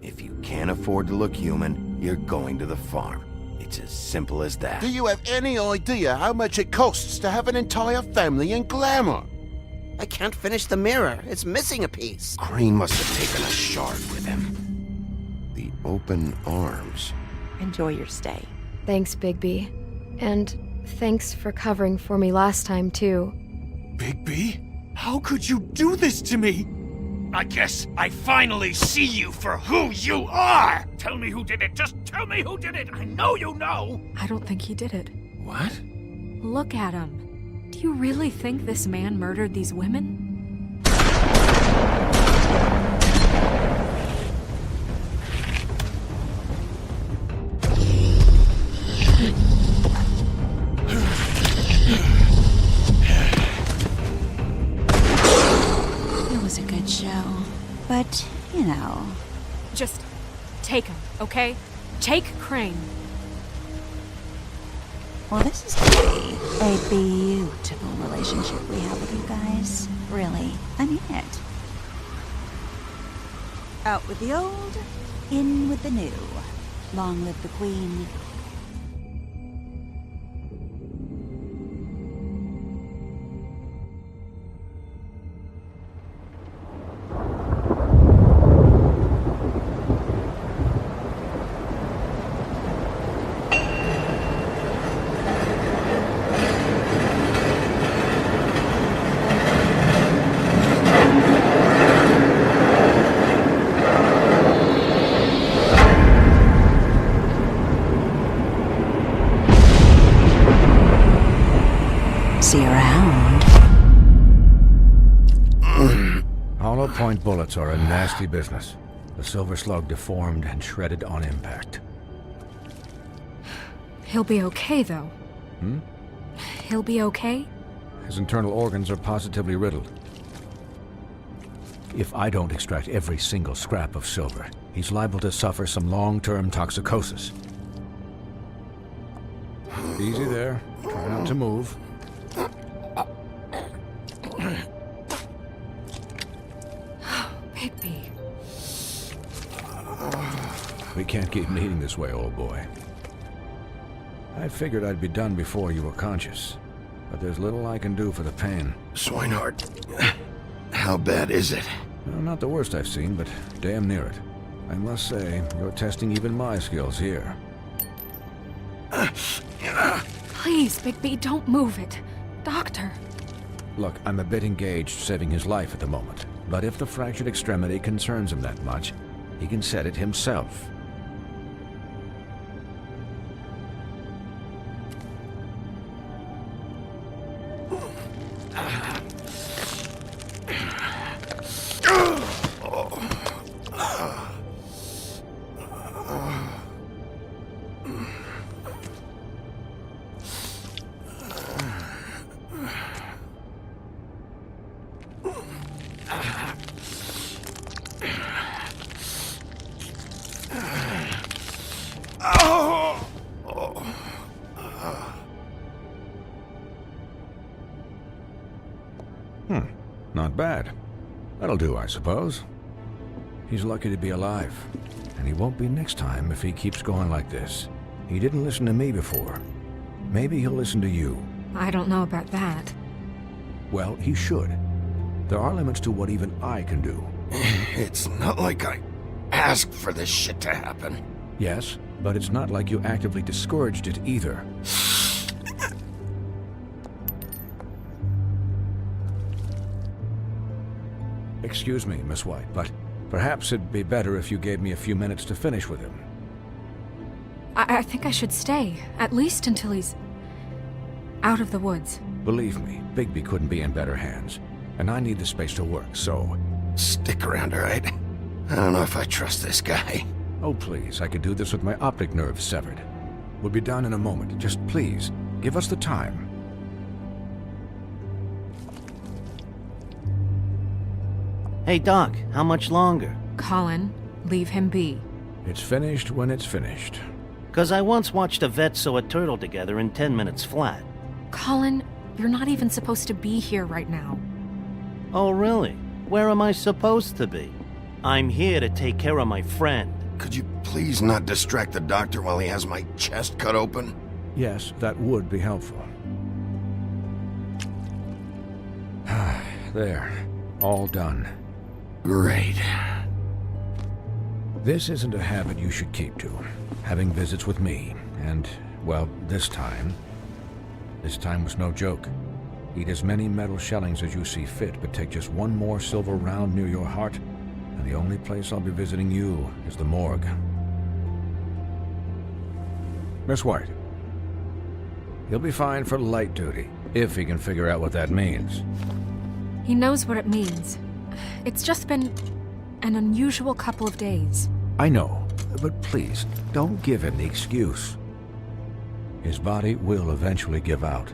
If you can't afford to look human, you're going to the farm. It's as simple as that. Do you have any idea how much it costs to have an entire family in Glamour? I can't finish the mirror. It's missing a piece. Crane must have taken a shard with him. The open arms. Enjoy your stay. Thanks, Bigby. And thanks for covering for me last time, too. Bigby? How could you do this to me? I guess I finally see you for who you are! Tell me who did it! Just tell me who did it! I know you know! I don't think he did it. What? Look at him. Do you really think this man murdered these women? It was a good show, but, you know... Just take him, okay? Take Crane. Well, this is gonna be a beautiful relationship we have with you guys. Really, I mean it. Out with the old, in with the new. Long live the Queen. See you around. Hollow point bullets are a nasty business. The Silver Slug deformed and shredded on impact. He'll be okay, though. He'll be okay? His internal organs are positively riddled. If I don't extract every single scrap of silver, he's liable to suffer some long-term toxicosis. Easy there. Try not to move. Bigby. We can't keep meeting this way, old boy. I figured I'd be done before you were conscious, but there's little I can do for the pain. Swinehart, how bad is it? Well, not the worst I've seen, but damn near it. I must say, you're testing even my skills here. Please, Bigby, don't move it. Doctor. Look, I'm a bit engaged saving his life at the moment, but if the fractured extremity concerns him that much, he can set it himself. Not bad. That'll do, I suppose. He's lucky to be alive, and he won't be next time if he keeps going like this. He didn't listen to me before. Maybe he'll listen to you. I don't know about that. Well, he should. There are limits to what even I can do. It's not like I asked for this shit to happen. Yes, but it's not like you actively discouraged it either. Excuse me, Miss White, but perhaps it'd be better if you gave me a few minutes to finish with him. I think I should stay, at least until he's out of the woods. Believe me, Bigby couldn't be in better hands, and I need the space to work, so... Stick around, all right? I don't know if I trust this guy. Oh, please, I could do this with my optic nerve severed. We'll be done in a moment. Just please, give us the time. Hey, Doc, how much longer? Colin, leave him be. It's finished when it's finished. 'Cause I once watched a vet sew a turtle together in 10 minutes flat. Colin, you're not even supposed to be here right now. Oh, really? Where am I supposed to be? I'm here to take care of my friend. Could you please not distract the doctor while he has my chest cut open? Yes, that would be helpful. There. All done. Great. This isn't a habit you should keep to. Having visits with me, and, well, this time was no joke. Eat as many metal shellings as you see fit, but take just one more silver round near your heart, and the only place I'll be visiting you is the morgue. Miss White. He'll be fine for light duty, if he can figure out what that means. He knows what it means. It's just been an unusual couple of days. I know, but please, don't give him the excuse. His body will eventually give out.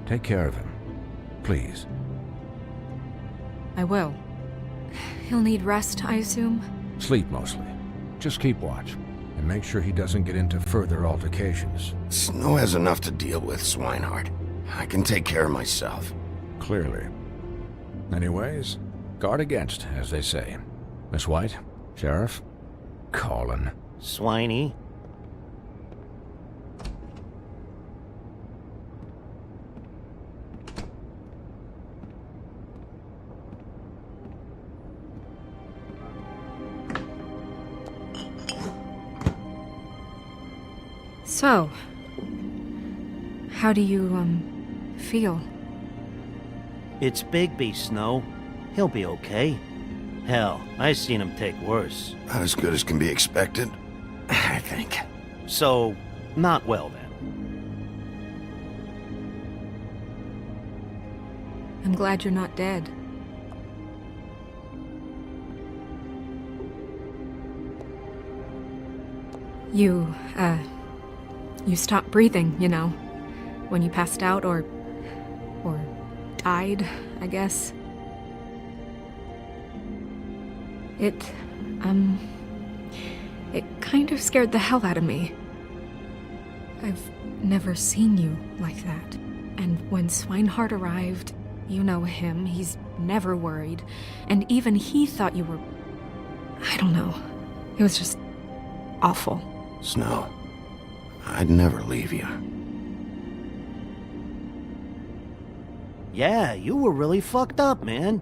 Take care of him, please. I will. He'll need rest, I assume? Sleep mostly. Just keep watch, and make sure he doesn't get into further altercations. Snow has enough to deal with, Swinehart. I can take care of myself. Clearly. Anyways, guard against, as they say. Miss White, Sheriff, Colin. Swiney. So, how do you, feel? It's Bigby, Snow. He'll be okay. Hell, I seen him take worse. Not as good as can be expected, I think. So, not well then. I'm glad you're not dead. You stopped breathing, you know, when you passed out or died, I guess. It kind of scared the hell out of me. I've never seen you like that. And when Swinehart arrived, you know him, he's never worried. And even he thought you were... I don't know. It was just awful. Snow, I'd never leave you. Yeah, you were really fucked up, man.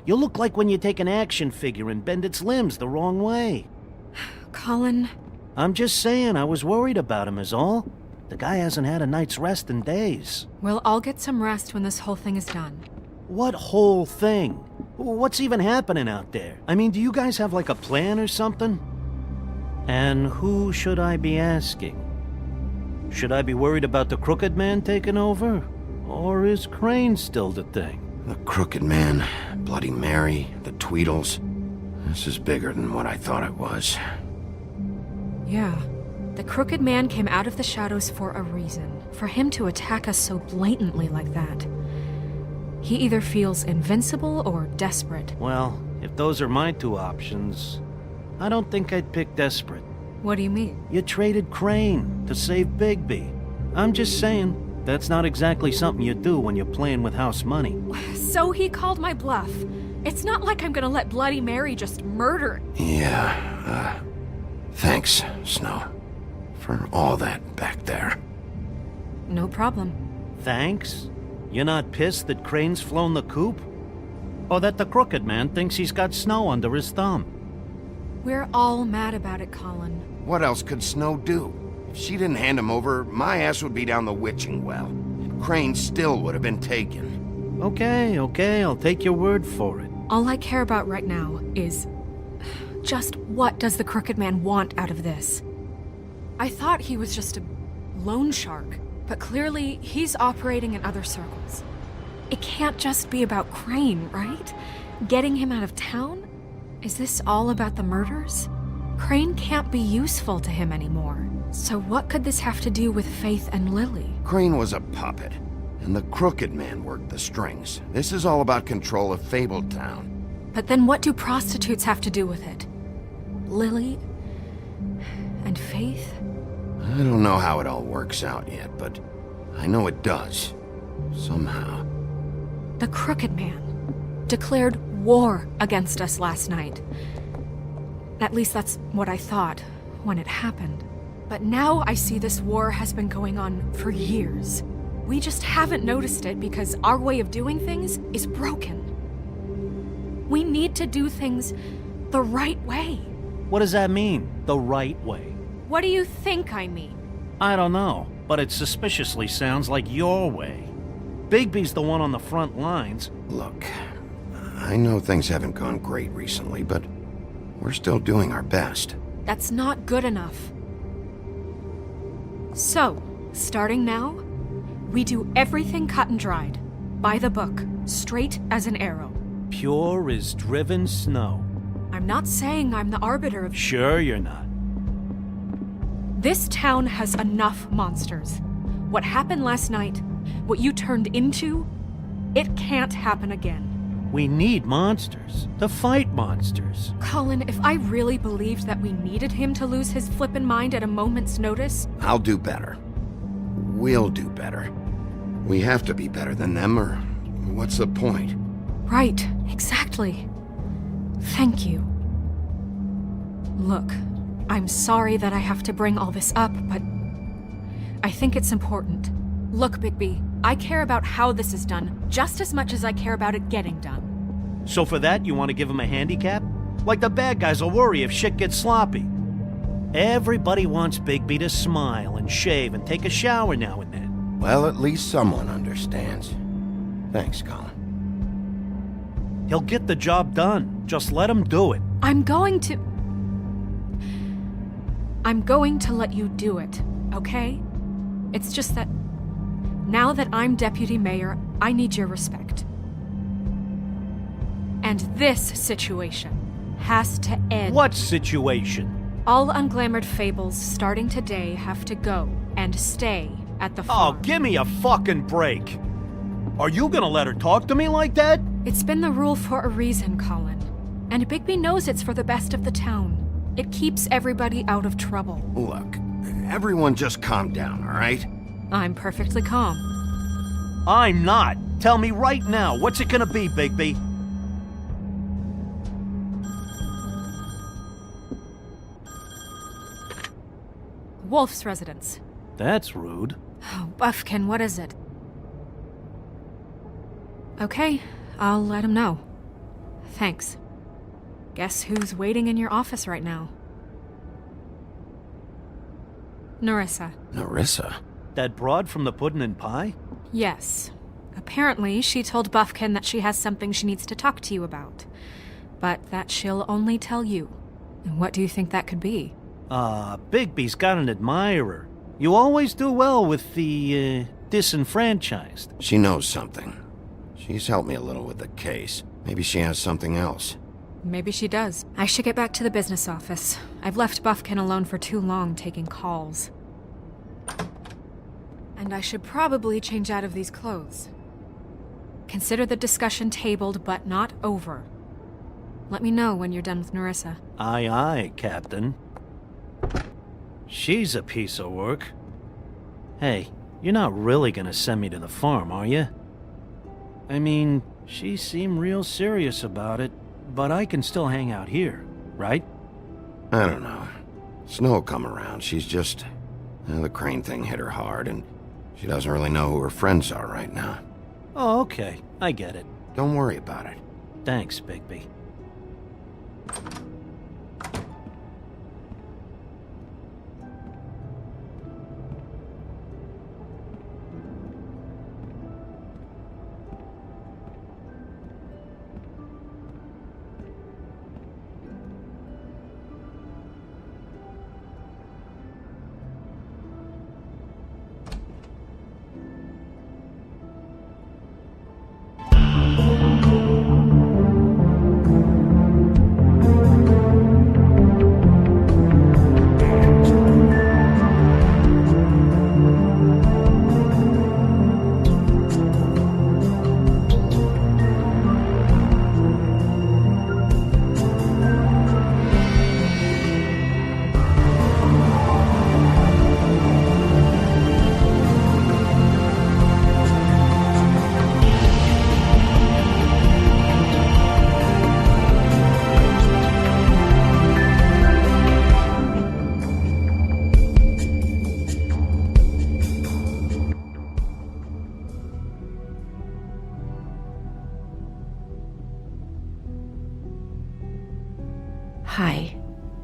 You look like when you take an action figure and bend its limbs the wrong way. Colin... I'm just saying, I was worried about him is all. The guy hasn't had a night's rest in days. We'll all get some rest when this whole thing is done. What whole thing? What's even happening out there? I mean, do you guys have like a plan or something? And who should I be asking? Should I be worried about the Crooked Man taking over? Or is Crane still the thing? The Crooked Man, Bloody Mary, the Tweedles. This is bigger than what I thought it was. Yeah. The Crooked Man came out of the shadows for a reason. For him to attack us so blatantly like that. He either feels invincible or desperate. Well, if those are my two options, I don't think I'd pick desperate. What do you mean? You traded Crane to save Bigby. I'm just saying, that's not exactly something you do when you're playing with house money. So he called my bluff. It's not like I'm gonna let Bloody Mary just murder... Yeah, thanks, Snow, for all that back there. No problem. Thanks? You're not pissed that Crane's flown the coop? Or that the Crooked Man thinks he's got Snow under his thumb? We're all mad about it, Colin. What else could Snow do? If she didn't hand him over, my ass would be down the witching well. And Crane still would have been taken. Okay, I'll take your word for it. All I care about right now is... just what does the Crooked Man want out of this? I thought he was just a loan shark, but clearly he's operating in other circles. It can't just be about Crane, right? Getting him out of town? Is this all about the murders? Crane can't be useful to him anymore. So what could this have to do with Faith and Lily? Crane was a puppet, and the Crooked Man worked the strings. This is all about control of Fabletown. But then what do prostitutes have to do with it? Lily and Faith? I don't know how it all works out yet, but I know it does. Somehow. The Crooked Man declared war against us last night. At least that's what I thought when it happened. But now I see this war has been going on for years. We just haven't noticed it because our way of doing things is broken. We need to do things the right way. What does that mean, the right way? What do you think I mean? I don't know, but it suspiciously sounds like your way. Bigby's the one on the front lines. Look, I know things haven't gone great recently, but we're still doing our best. That's not good enough. So, starting now, we do everything cut and dried. By the book, straight as an arrow. Pure as driven snow. I'm not saying I'm the arbiter of... Sure you're not. This town has enough monsters. What happened last night, what you turned into, it can't happen again. We need monsters. To fight monsters. Colin, if I really believed that we needed him to lose his flippin' mind at a moment's notice... I'll do better. We'll do better. We have to be better than them, or what's the point? Right, exactly. Thank you. Look, I'm sorry that I have to bring all this up, but I think it's important. Look, Bigby, I care about how this is done just as much as I care about it getting done. So for that, you want to give him a handicap? Like the bad guys will worry if shit gets sloppy. Everybody wants Bigby to smile and shave and take a shower now and then. Well, at least someone understands. Thanks, Colin. He'll get the job done. Just let him do it. I'm going to let you do it, okay? It's just that now that I'm deputy mayor, I need your respect. And this situation has to end. What situation? All unglamored fables starting today have to go and stay at the farm. Oh, give me a fucking break. Are you gonna let her talk to me like that? It's been the rule for a reason, Colin. And Bigby knows it's for the best of the town. It keeps everybody out of trouble. Look, everyone just calm down, all right? I'm perfectly calm. I'm not. Tell me right now, what's it gonna be, Bigby? Wolf's residence. That's rude. Oh, Buffkin, what is it? Okay, I'll let him know. Thanks. Guess who's waiting in your office right now? Nerissa. Nerissa? That broad from the Puddin' and Pie? Yes. Apparently, she told Buffkin that she has something she needs to talk to you about. But that she'll only tell you. And what do you think that could be? Bigby's got an admirer. You always do well with the, disenfranchised. She knows something. She's helped me a little with the case. Maybe she has something else. Maybe she does. I should get back to the business office. I've left Buffkin alone for too long taking calls. And I should probably change out of these clothes. Consider the discussion tabled, but not over. Let me know when you're done with Nerissa. Aye, aye, Captain. She's a piece of work. Hey, you're not really gonna send me to the farm, are you? I mean, she seemed real serious about it, but I can still hang out here, right? I don't know. Snow will come around. She's just... the Crane thing hit her hard, and she doesn't really know who her friends are right now. Oh, okay. I get it. Don't worry about it. Thanks, Bigby.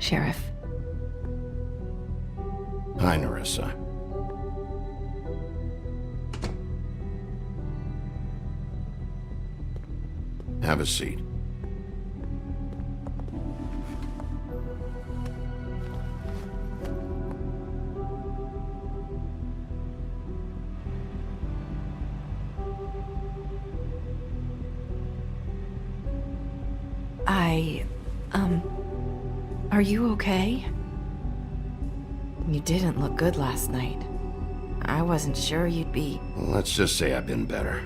Sheriff. Hi, Nerissa. Have a seat. Are you okay? You didn't look good last night. I wasn't sure you'd be... Let's just say I've been better.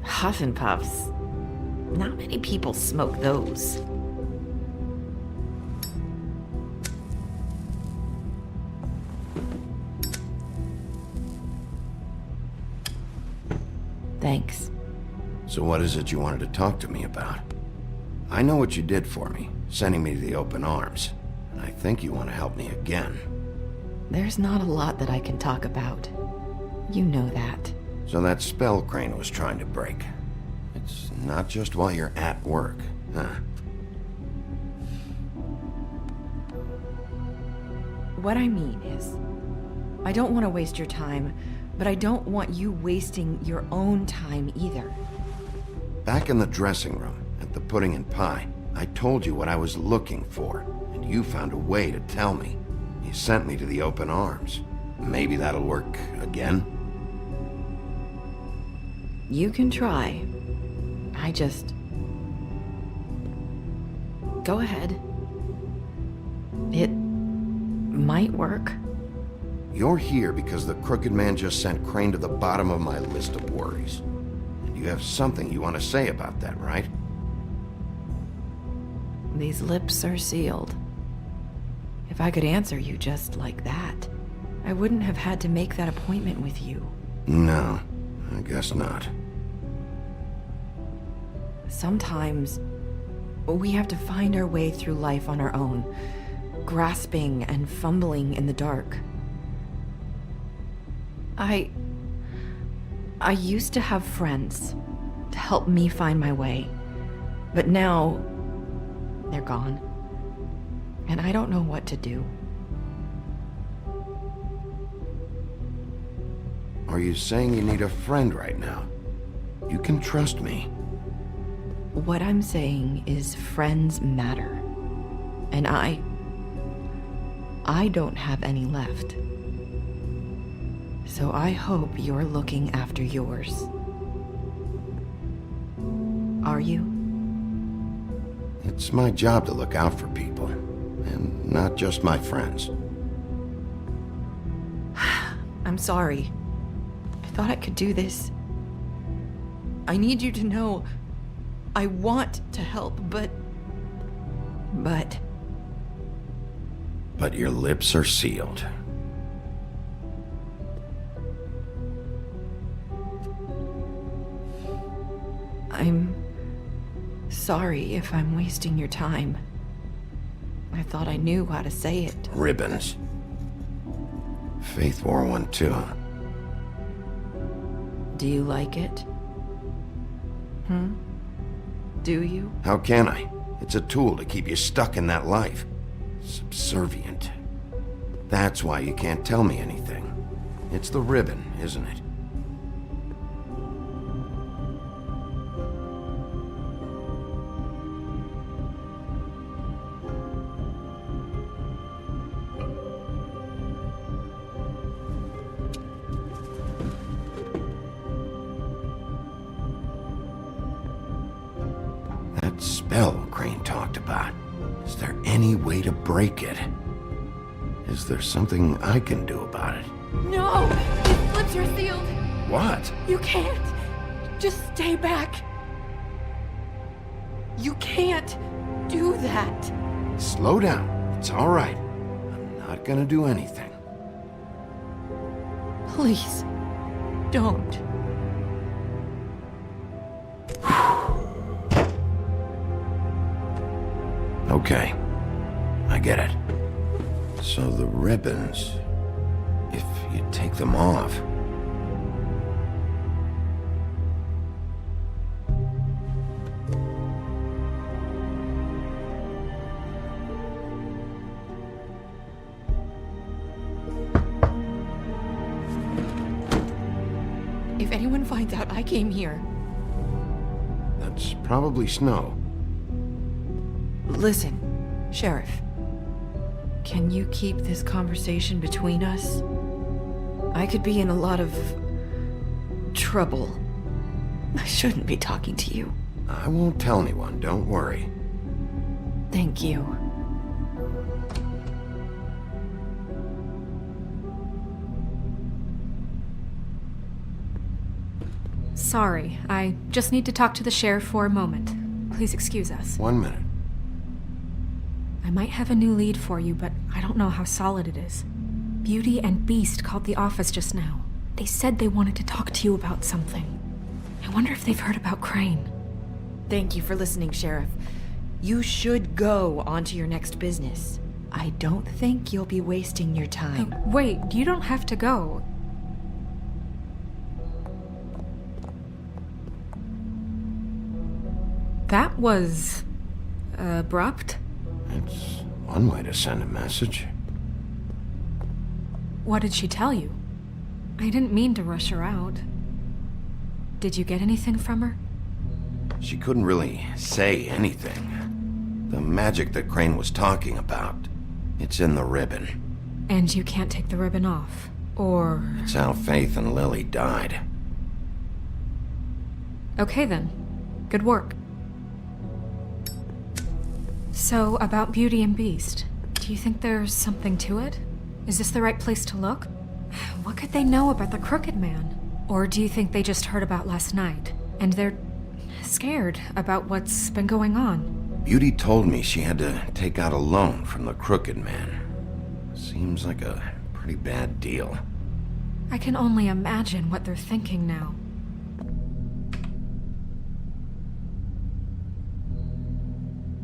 Huff and Puffs. Not many people smoke those. Thanks. So what is it you wanted to talk to me about? I know what you did for me, sending me to the open arms. And I think you want to help me again. There's not a lot that I can talk about. You know that. So that spell Crane was trying to break. It's not just while you're at work, huh? What I mean is, I don't want to waste your time, but I don't want you wasting your own time either. Back in the dressing room, at the pudding and pie, I told you what I was looking for, and you found a way to tell me. You sent me to the open arms. Maybe that'll work again? You can try. I just... Go ahead. It might work. You're here because the Crooked Man just sent Crane to the bottom of my list of worries. And you have something you want to say about that, right? These lips are sealed. If I could answer you just like that, I wouldn't have had to make that appointment with you. No, I guess not. Sometimes, we have to find our way through life on our own, grasping and fumbling in the dark. I used to have friends to help me find my way, but now they're gone, and I don't know what to do. Are you saying you need a friend right now? You can trust me. What I'm saying is friends matter, and I don't have any left. So I hope you're looking after yours. Are you? It's my job to look out for people, and not just my friends. I'm sorry. I thought I could do this. I need you to know I want to help, but... But your lips are sealed. I'm sorry if I'm wasting your time. I thought I knew how to say it. Ribbons. Faith 412. Do you like it? Do you? How can I? It's a tool to keep you stuck in that life. Subservient. That's why you can't tell me anything. It's the ribbon, isn't it? That spell Crane talked about. Is there any way to break it? Is there something I can do about it? No! His lips are sealed! What? You can't! Just stay back! You can't do that! Slow down. It's all right. I'm not gonna do anything. Please, don't. Okay. I get it. So the ribbons, if you take them off, finds out I came here. That's probably Snow. Listen, Sheriff. Can you keep this conversation between us? I could be in a lot of trouble. I shouldn't be talking to you. I won't tell anyone, don't worry. Thank you. Sorry, I just need to talk to the sheriff for a moment. Please excuse us. 1 minute. I might have a new lead for you, but I don't know how solid it is. Beauty and Beast called the office just now. They said they wanted to talk to you about something. I wonder if they've heard about Crane. Thank you for listening, Sheriff. You should go on to your next business. I don't think you'll be wasting your time. Wait, you don't have to go. That was abrupt. It's one way to send a message. What did she tell you? I didn't mean to rush her out. Did you get anything from her? She couldn't really say anything. The magic that Crane was talking about, it's in the ribbon. And you can't take the ribbon off, or... It's how Faith and Lily died. Okay then. Good work. So, about Beauty and Beast, do you think there's something to it? Is this the right place to look? What could they know about the Crooked Man? Or do you think they just heard about last night, and they're scared about what's been going on? Beauty told me she had to take out a loan from the Crooked Man. Seems like a pretty bad deal. I can only imagine what they're thinking now.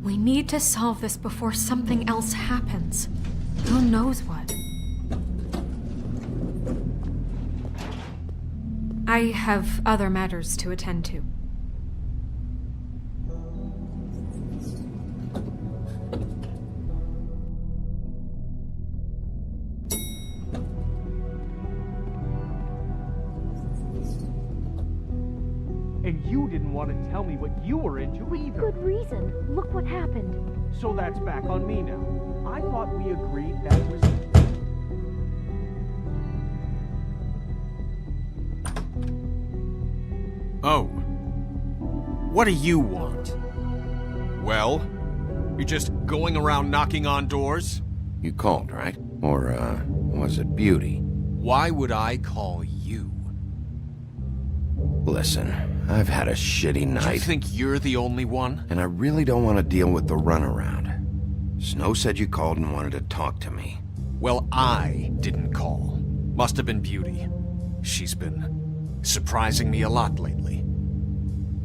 We need to solve this before something else happens. Who knows what? I have other matters to attend to. And you didn't want to tell me what you were into either. Good reason. Look what happened. So that's back on me now. I thought we agreed that was... Oh. What do you want? Well, you're just going around knocking on doors? You called, right? Or, was it Beauty? Why would I call you? Listen, I've had a shitty night. You think you're the only one? And I really don't want to deal with the runaround. Snow said you called and wanted to talk to me. Well, I didn't call. Must have been Beauty. She's been surprising me a lot lately.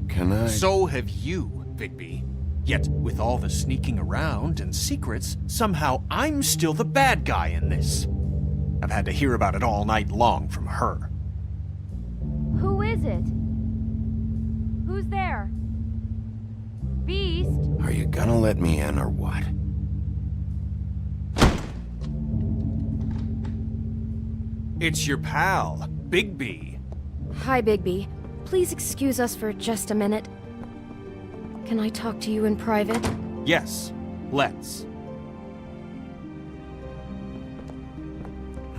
Can I... So have you, Bigby. Yet, with all the sneaking around and secrets, somehow I'm still the bad guy in this. I've had to hear about it all night long from her. Who is it? Who's there? Beast? Are you gonna let me in or what? It's your pal, Bigby. Hi, Bigby. Please excuse us for just a minute. Can I talk to you in private? Yes, let's.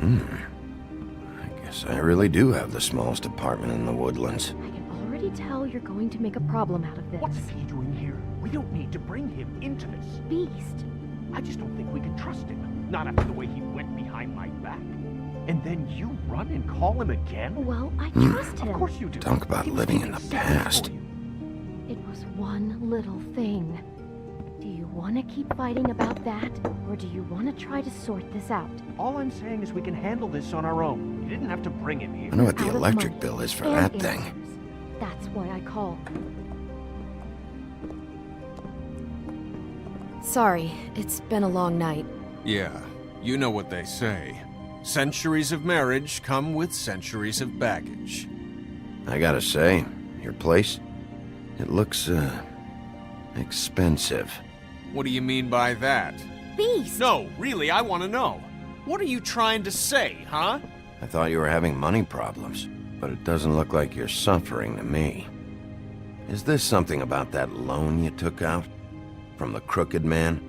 I guess I really do have the smallest apartment in the Woodlands. I can already tell you're going to make a problem out of this. What's he doing here? We don't need to bring him into this. Beast? I just don't think we can trust him. Not after the way he went behind my back. And then you run and call him again? Well, I trust him. Of course you do. Talk about He was living in taking the signals past. for you. It was one little thing. Do you want to keep fighting about that, or do you want to try to sort this out? All I'm saying is we can handle this on our own. You didn't have to bring him here. I know what the Out of electric money bill is for and that thing. answers. That's why I called. Sorry, it's been a long night. Yeah, you know what they say. Centuries of marriage come with centuries of baggage. I gotta say, your place, it looks, expensive. What do you mean by that? Beast! No, really, I want to know. What are you trying to say, huh? I thought you were having money problems. but it doesn't look like you're suffering to me. Is this something about that loan you took out? From the Crooked Man?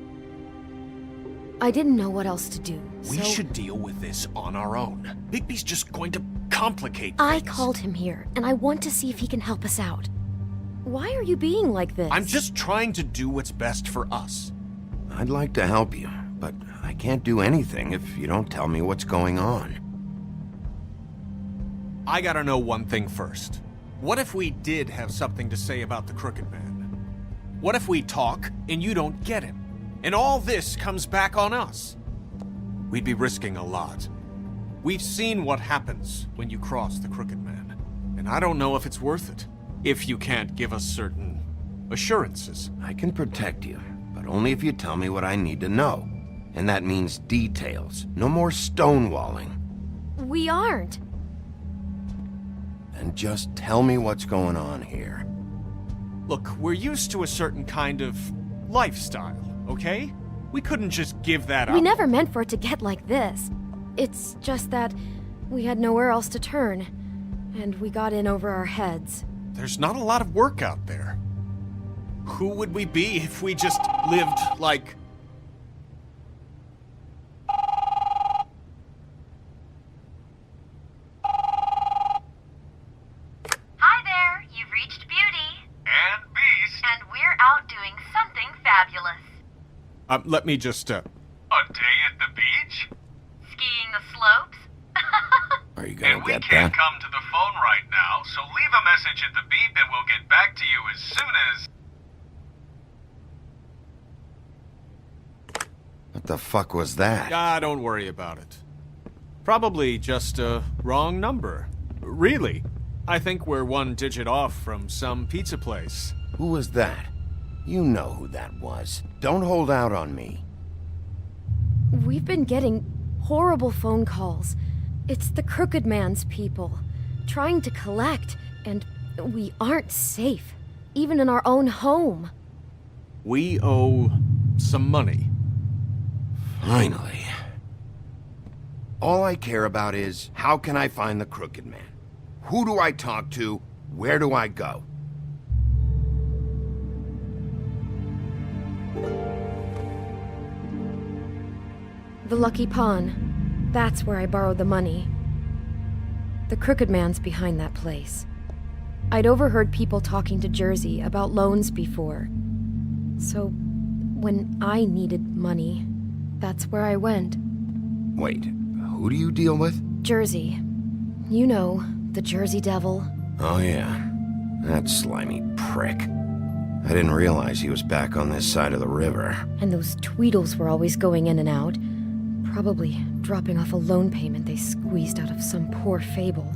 I didn't know what else to do, We so should deal with this on our own. Bigby's just going to complicate I things. called him here, and I want to see if he can help us out. Why are you being like this? I'm just trying to do what's best for us. I'd like to help you, but I can't do anything if you don't tell me what's going on. I gotta know one thing first. What if we did have something to say about the Crooked Man? What if we talk and you don't get him? And all this comes back on us? We'd be risking a lot. We've seen what happens when you cross the Crooked Man, and I don't know if it's worth it. If you can't give us certain assurances. I can protect you, but only if you tell me what I need to know. And that means details. No more stonewalling. We aren't. And just tell me what's going on here. Look, we're used to a certain kind of lifestyle, okay? We couldn't just give that up. We never meant for it to get like this. It's just that we had nowhere else to turn, and we got in over our heads. There's not a lot of work out there. Who would we be if we just lived like... Hi there, you've reached Beauty. And Beast. And we're out doing something fabulous. Let me just, A day at the beach? Skiing the slopes? Are you gonna And we get can't that? come to the phone right now, so leave a message at the beep and we'll get back to you as soon as... What the fuck was that? don't worry about it. Probably just a wrong number. Really. I think we're one digit off from some pizza place. Who was that? You know who that was. Don't hold out on me. We've been getting horrible phone calls. It's the Crooked Man's people, trying to collect, and we aren't safe, even in our own home. We owe some money. Finally. All I care about is, how can I find the Crooked Man? Who do I talk to? Where do I go? The Lucky Pawn. That's where I borrowed the money. The Crooked Man's behind that place. I'd overheard people talking to Jersey about loans before. So, when I needed money, that's where I went. Wait, who do you deal with? Jersey. You know, the Jersey Devil. Oh yeah, that slimy prick. I didn't realize he was back on this side of the river. And those Tweedles were always going in and out. Probably dropping off a loan payment they squeezed out of some poor fable.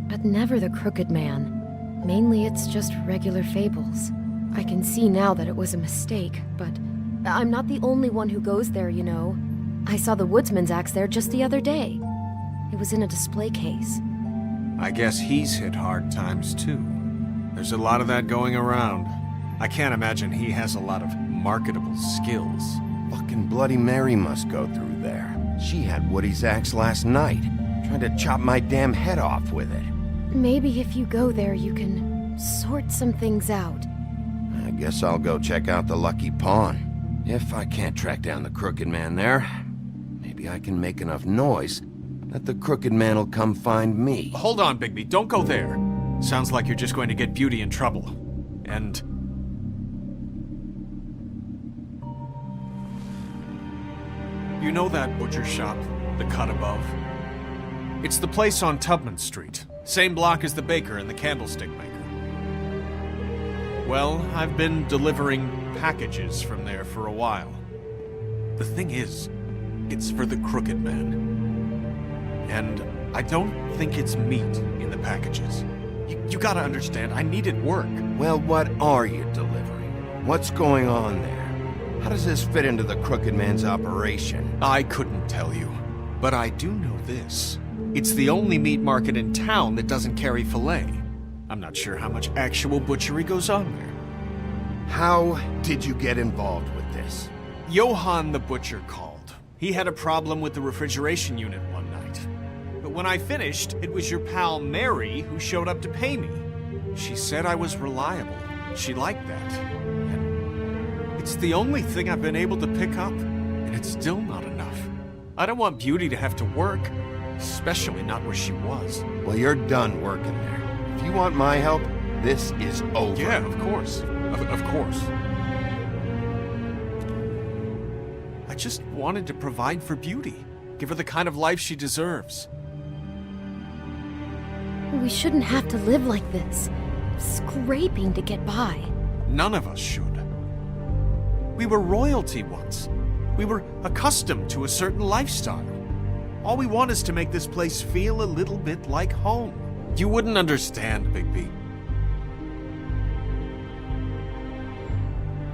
But never the Crooked Man. Mainly it's just regular fables. I can see now that it was a mistake, but I'm not the only one who goes there, you know. I saw the Woodsman's axe there just the other day. It was in a display case. I guess he's hit hard times too. There's a lot of that going around. I can't imagine he has a lot of marketable skills. Fucking Bloody Mary must go through there. She had Woody's axe last night, trying to chop my damn head off with it. Maybe if you go there, you can sort some things out. I guess I'll go check out the Lucky Pawn. If I can't track down the Crooked Man there, maybe I can make enough noise that the Crooked Man will come find me. Hold on, Bigby. Don't go there. Sounds like you're just going to get Beauty in trouble. And... you know that butcher shop, the cut above? It's the place on Tubman Street. Same block as the baker and the candlestick maker. Well, I've been delivering packages from there for a while. The thing is, it's for the Crooked Man. And I don't think it's meat in the packages. You gotta understand, I needed work. Well, what are you delivering? What's going on there? How does this fit into the Crooked Man's operation? I couldn't tell you, but I do know this. It's the only meat market in town that doesn't carry filet. I'm not sure how much actual butchery goes on there. How did you get involved with this? Johann the butcher called. He had a problem with the refrigeration unit one night. But when I finished, it was your pal Mary who showed up to pay me. She said I was reliable. She liked that. And it's the only thing I've been able to pick up, and it's still not enough. I don't want Beauty to have to work, especially not where she was. Well, you're done working there. If you want my help, this is over. Yeah, of course. Of course. I just wanted to provide for Beauty. Give her the kind of life she deserves. We shouldn't have to live like this, scraping to get by. None of us should. We were royalty once. We were accustomed to a certain lifestyle. All we want is to make this place feel a little bit like home. You wouldn't understand, Bigby.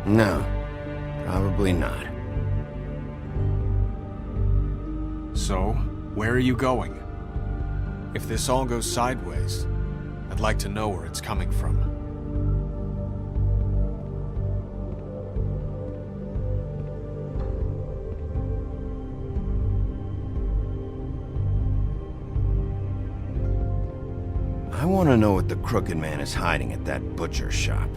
No, probably not. So, where are you going? If this all goes sideways, I'd like to know where it's coming from. I want to know what the Crooked Man is hiding at that butcher shop.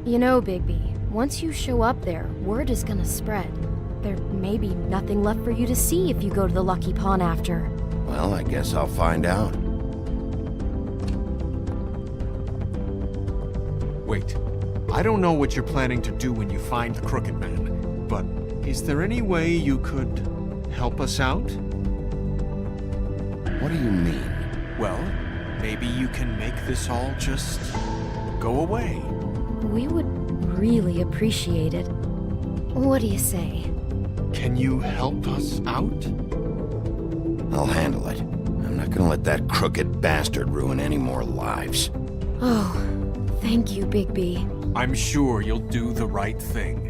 You know, Bigby, once you show up there, word is gonna spread. There may be nothing left for you to see if you go to the Lucky Pawn after. Well, I guess I'll find out. Wait, I don't know what you're planning to do when you find the Crooked Man, but is there any way you could help us out? What do you mean? Well, maybe you can make this all just go away. We would really appreciate it. What do you say? Can you help us out? I'll handle it. I'm not gonna let that crooked bastard ruin any more lives. Oh, thank you, Bigby. I'm sure you'll do the right thing.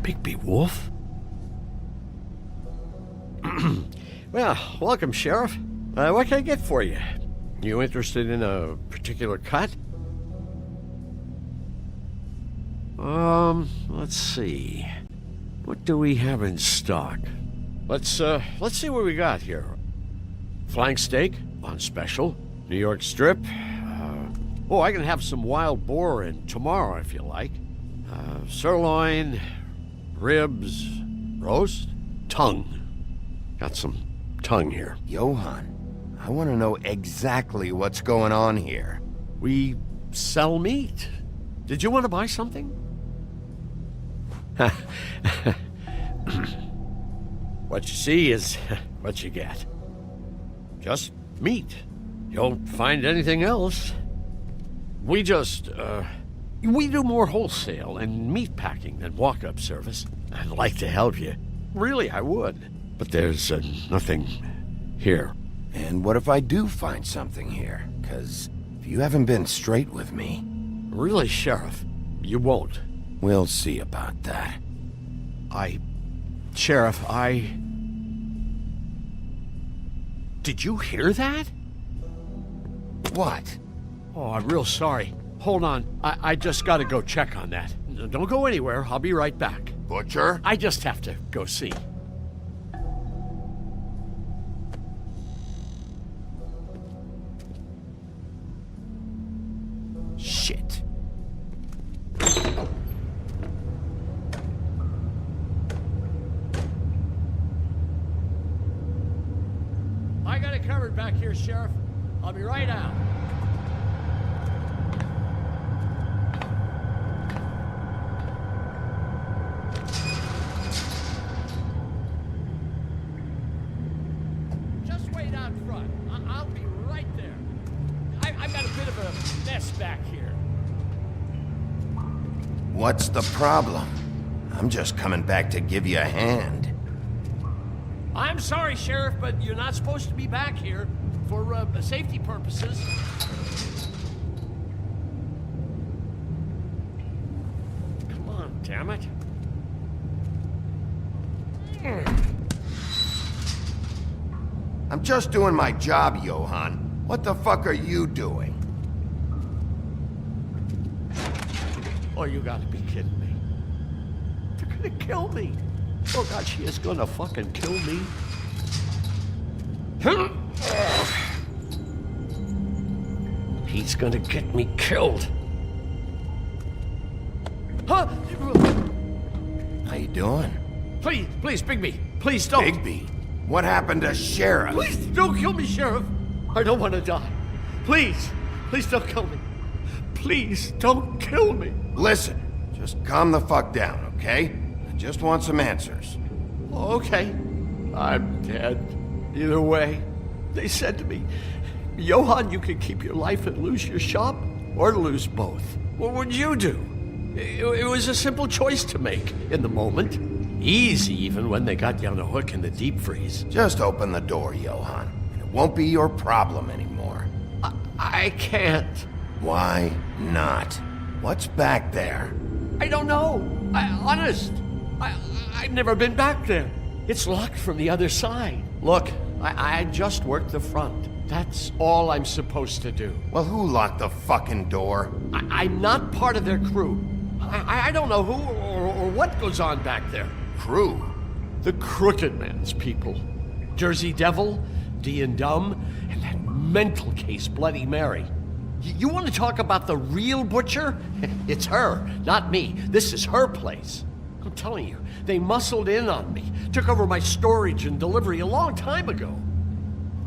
Bigby Wolf? Well, welcome, Sheriff. What can I get for you? You interested in a particular cut? Let's see. What do we have in stock? Let's see what we got here. Flank steak on special. New York strip. I can have some wild boar in tomorrow if you like. Sirloin, ribs, roast, tongue. Got some tongue here. Johann, I want to know exactly what's going on here. We sell meat. Did you want to buy something? What you see is what you get. Just meat. You don't find anything else. We just, we do more wholesale and meat packing than walk-up service. I'd like to help you. Really, I would. But there's nothing here. And what if I do find something here? 'Cause if you haven't been straight with me... Really, Sheriff, you won't. We'll see about that. Sheriff, Did you hear that? What? Oh, I'm real sorry. Hold on. I just gotta go check on that. Don't go anywhere. I'll be right back. Butcher? I just have to go see. Shit. I got it covered back here, Sheriff. I'll be right out. Just wait out front. I'll be right there. I've got a bit of a mess back here. What's the problem? I'm just coming back to give you a hand. I'm sorry, Sheriff, but you're not supposed to be back here for safety purposes. Come on, damn it. I'm just doing my job, Johann. What the fuck are you doing? Oh, you gotta be kidding me. They're gonna kill me. Oh God, she is gonna fucking kill me. He's gonna get me killed. Huh? How you doing? Please, Bigby, please don't. Bigby? What happened to Sheriff? Please don't kill me, Sheriff. I don't want to die. Please don't kill me. Please don't kill me. Listen, just calm the fuck down, okay? I just want some answers. Okay, I'm dead. Either way, they said to me, Johann, you can keep your life and lose your shop, or lose both. What would you do? It was a simple choice to make in the moment. Easy, even when they got you on a hook in the deep freeze. Just open the door, Johann, and it won't be your problem anymore. I can't. Why not? What's back there? I don't know. Honest. I've never been back there. It's locked from the other side. Look, I just worked the front. That's all I'm supposed to do. Well, who locked the fucking door? I'm not part of their crew. I don't know who or what goes on back there. Crew? The Crooked Man's people. Jersey Devil, D and Dumb, and that mental case Bloody Mary. You want to talk about the real butcher? It's her, not me. This is her place. I'm telling you, they muscled in on me, took over my storage and delivery a long time ago.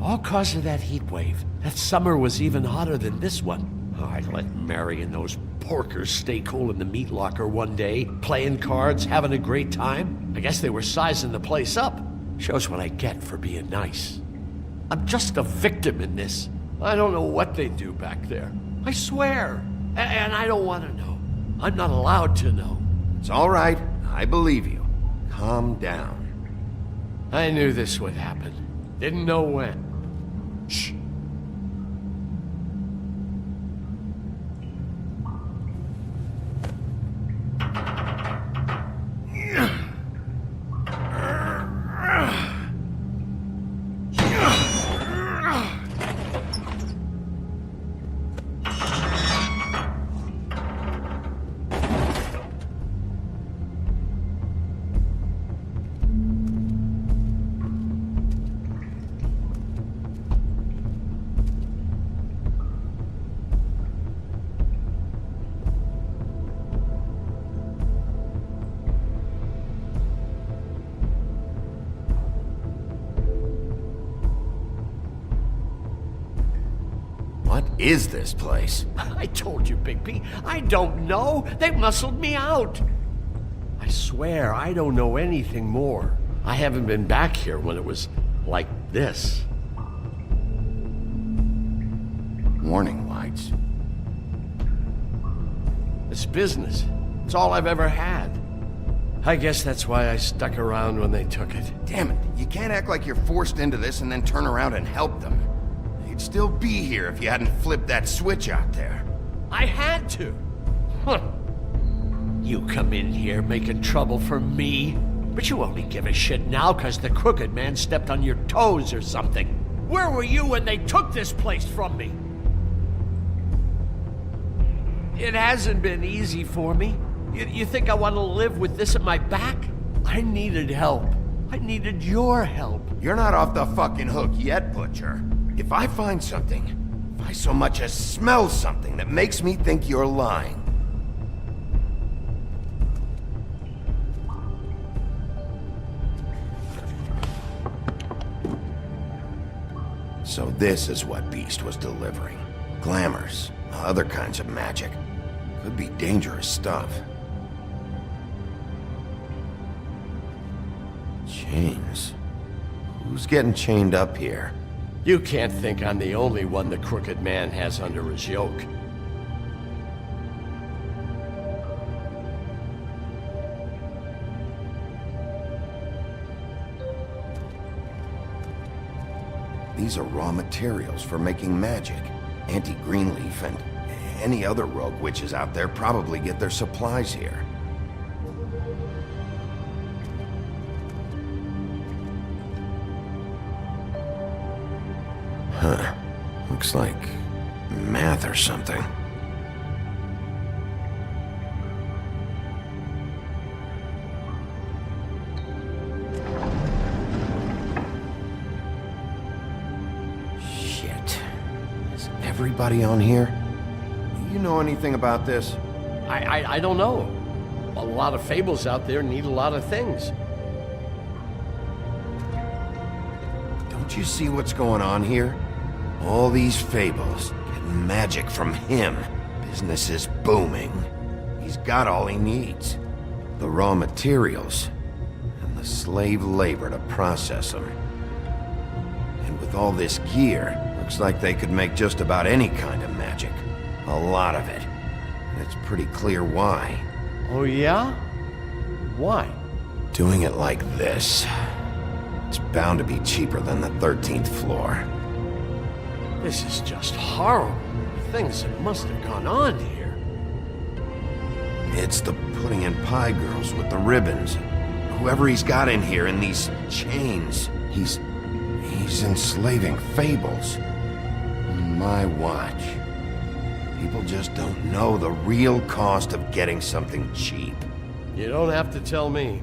All cause of that heat wave. That summer was even hotter than this one. Oh, I let Mary and those porkers stay cool in the meat locker one day, playing cards, having a great time. I guess they were sizing the place up. Shows what I get for being nice. I'm just a victim in this. I don't know what they do back there. I swear. And I don't want to know. I'm not allowed to know. It's all right. I believe you. Calm down. I knew this would happen. Didn't know when. Shh. What is this place? I told you, Bigby. I don't know. They muscled me out. I swear, I don't know anything more. I haven't been back here when it was like this. Warning lights. It's business. It's all I've ever had. I guess that's why I stuck around when they took it. Damn it, you can't act like you're forced into this and then turn around and help them. You'd still be here if you hadn't flipped that switch out there. I had to. Huh. You come in here making trouble for me, but you only give a shit now because the Crooked Man stepped on your toes or something. Where were you when they took this place from me? It hasn't been easy for me. You think I want to live with this at my back? I needed help. I needed your help. You're not off the fucking hook yet, Butcher. If I find something, if I so much as smell something that makes me think you're lying, so this is what Beast was delivering. Glamours, other kinds of magic. Could be dangerous stuff. Chains. Who's getting chained up here? You can't think I'm the only one the Crooked Man has under his yoke. These are raw materials for making magic. Auntie Greenleaf and any other rogue witches out there probably get their supplies here. Huh. Looks like math or something. Shit. Is everybody on here? You know anything about this? I don't know. A lot of fables out there need a lot of things. Don't you see what's going on here? All these fables getting magic from him. Business is booming. He's got all he needs. The raw materials and the slave labor to process them. And with all this gear, looks like they could make just about any kind of magic. A lot of it. And it's pretty clear why. Oh yeah? Why? Doing it like this. It's bound to be cheaper than the 13th floor. This is just horrible. The things that must have gone on here. It's the pudding and pie girls with the ribbons. Whoever he's got in here in these chains. He's enslaving fables. On my watch. People just don't know the real cost of getting something cheap. You don't have to tell me.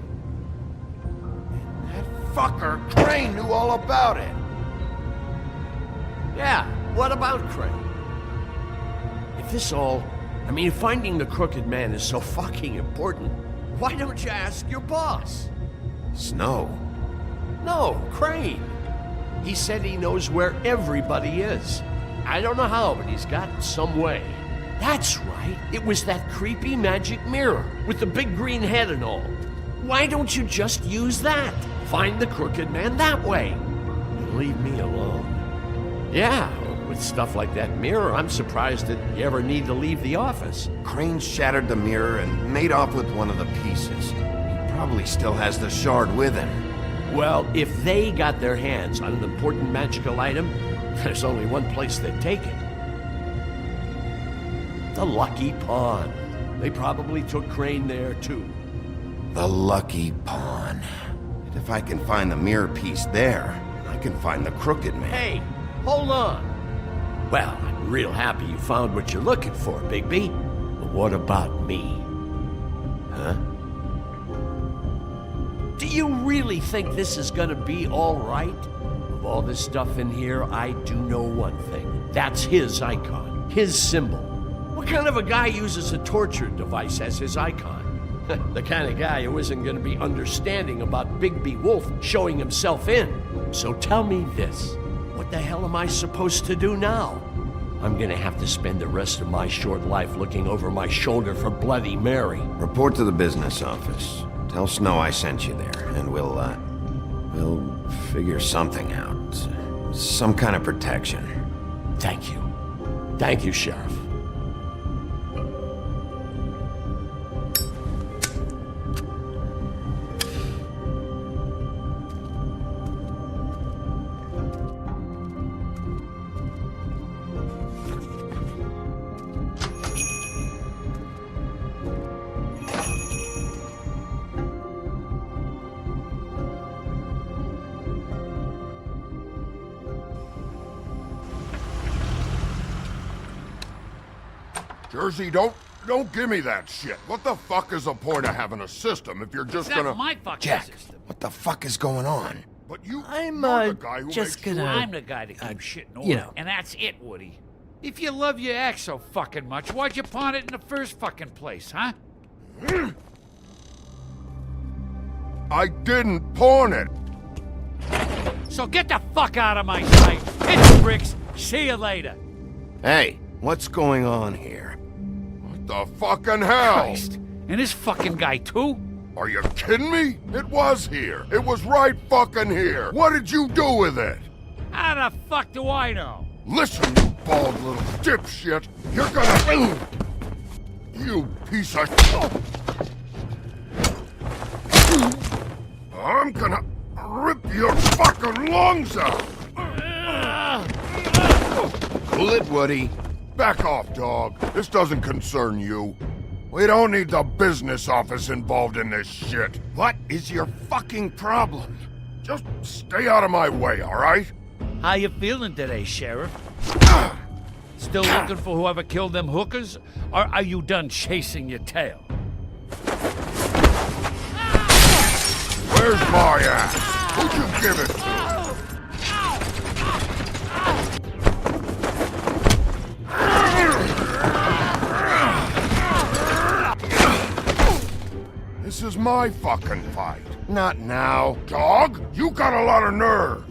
That fucker Crane knew all about it. Yeah, what about Crane? If this all... finding the Crooked Man is so fucking important, why don't you ask your boss? Snow? No, Crane. He said he knows where everybody is. I don't know how, but he's got some way. That's right. It was that creepy magic mirror with the big green head and all. Why don't you just use that? Find the Crooked Man that way. And leave me alone. Yeah, with stuff like that mirror, I'm surprised that you ever need to leave the office. Crane shattered the mirror and made off with one of the pieces. He probably still has the shard with him. Well, if they got their hands on an important magical item, there's only one place they'd take it. The Lucky Pawn. They probably took Crane there, too. The Lucky Pawn. And if I can find the mirror piece there, I can find the Crooked Man. Hey, hold on. Well, I'm real happy you found what you're looking for, Bigby. But what about me? Huh? Do you really think this is gonna be all right? Of all this stuff in here, I do know one thing. That's his icon, his symbol. What kind of a guy uses a torture device as his icon? The kind of guy who isn't gonna be understanding about Bigby Wolf showing himself in. So tell me this. What the hell am I supposed to do now? I'm gonna have to spend the rest of my short life looking over my shoulder for Bloody Mary. Report to the business office. Tell Snow I sent you there, and we'll figure something out. Some kind of protection. Thank you. Thank you, Sheriff. Jersey, don't give me that shit. What the fuck is the point of having a system if you're just gonna... my fucking Jack, system. what the fuck is going on? But you're the guy who Just makes gonna... sure... I'm the guy that keeps shit in order, you know. and that's it, Woody. If you love your ex so fucking much, why'd you pawn it in the first fucking place, huh? I didn't pawn it. So get the fuck out of my sight. Hit the bricks. See you later. Hey, what's going on here? What the fucking hell? Christ. And this fucking guy, too? Are you kidding me? It was here. It was right fucking here. What did you do with it? How the fuck do I know? Listen, you bald little dipshit. You're gonna... You piece of... I'm gonna rip your fucking lungs out. Cool it, Woody. Back off, dog. This doesn't concern you. We don't need the business office involved in this shit. What is your fucking problem? Just stay out of my way, all right? How you feeling today, Sheriff? Still looking for whoever killed them hookers? Or are you done chasing your tail? Where's my ass? Who'd you give it to? This is my fucking fight. Not now. Dog, you got a lot of nerve.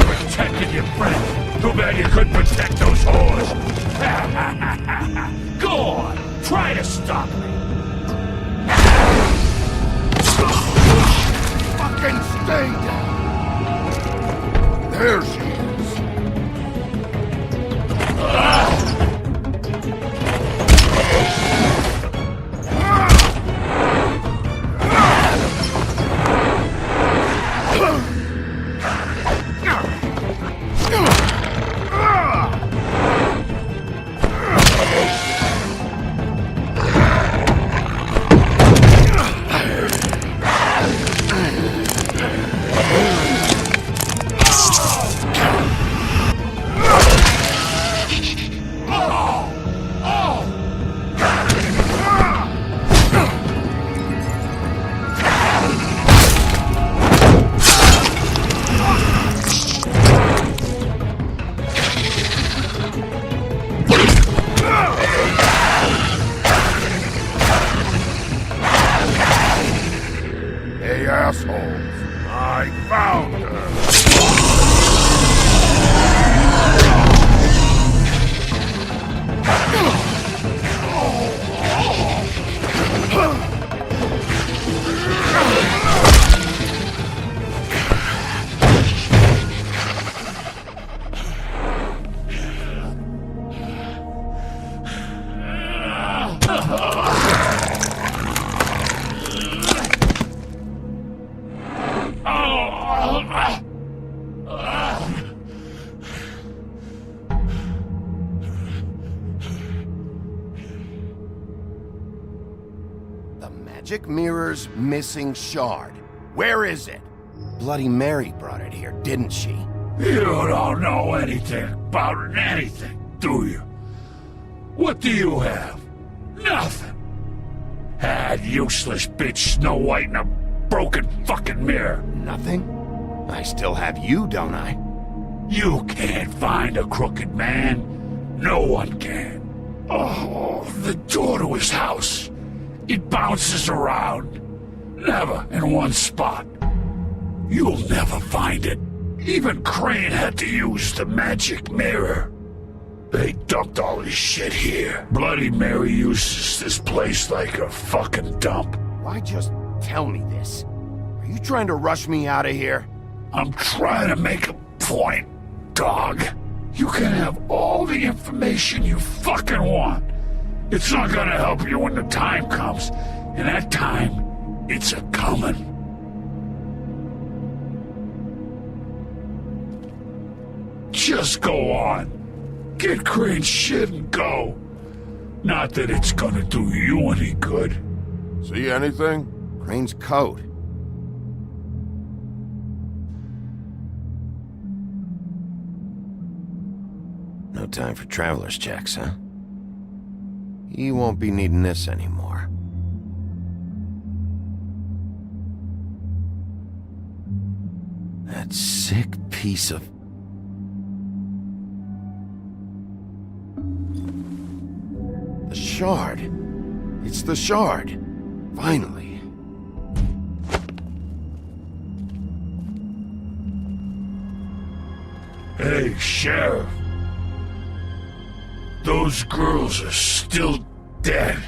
Protected your friend. Too bad you couldn't protect those whores. Go on, try to stop me. Fucking stay down. There she is. Hey, assholes. I found her. The magic mirror's missing shard. Where is it? Bloody Mary brought it here, didn't she? You don't know anything about anything, do you? What do you have? Nothing. That useless bitch Snow White in a broken fucking mirror. Nothing? I still have you, don't I? You can't find a crooked man. No one can. Oh, the door to his house. It bounces around. Never in one spot. You'll never find it. Even Crane had to use the magic mirror. They dumped all his shit here. Bloody Mary uses this place like a fucking dump. Why just tell me this? Are you trying to rush me out of here? I'm trying to make a point, dog. You can have all the information you fucking want. It's not gonna help you when the time comes. And that time, it's a-comin'. Just go on. Get Crane's shit and go. Not that it's gonna do you any good. See anything? Crane's coat. No time for traveler's checks, huh? He won't be needing this anymore. That sick piece of... The shard. It's the shard. Finally. Hey, Sheriff. Those girls are still dead.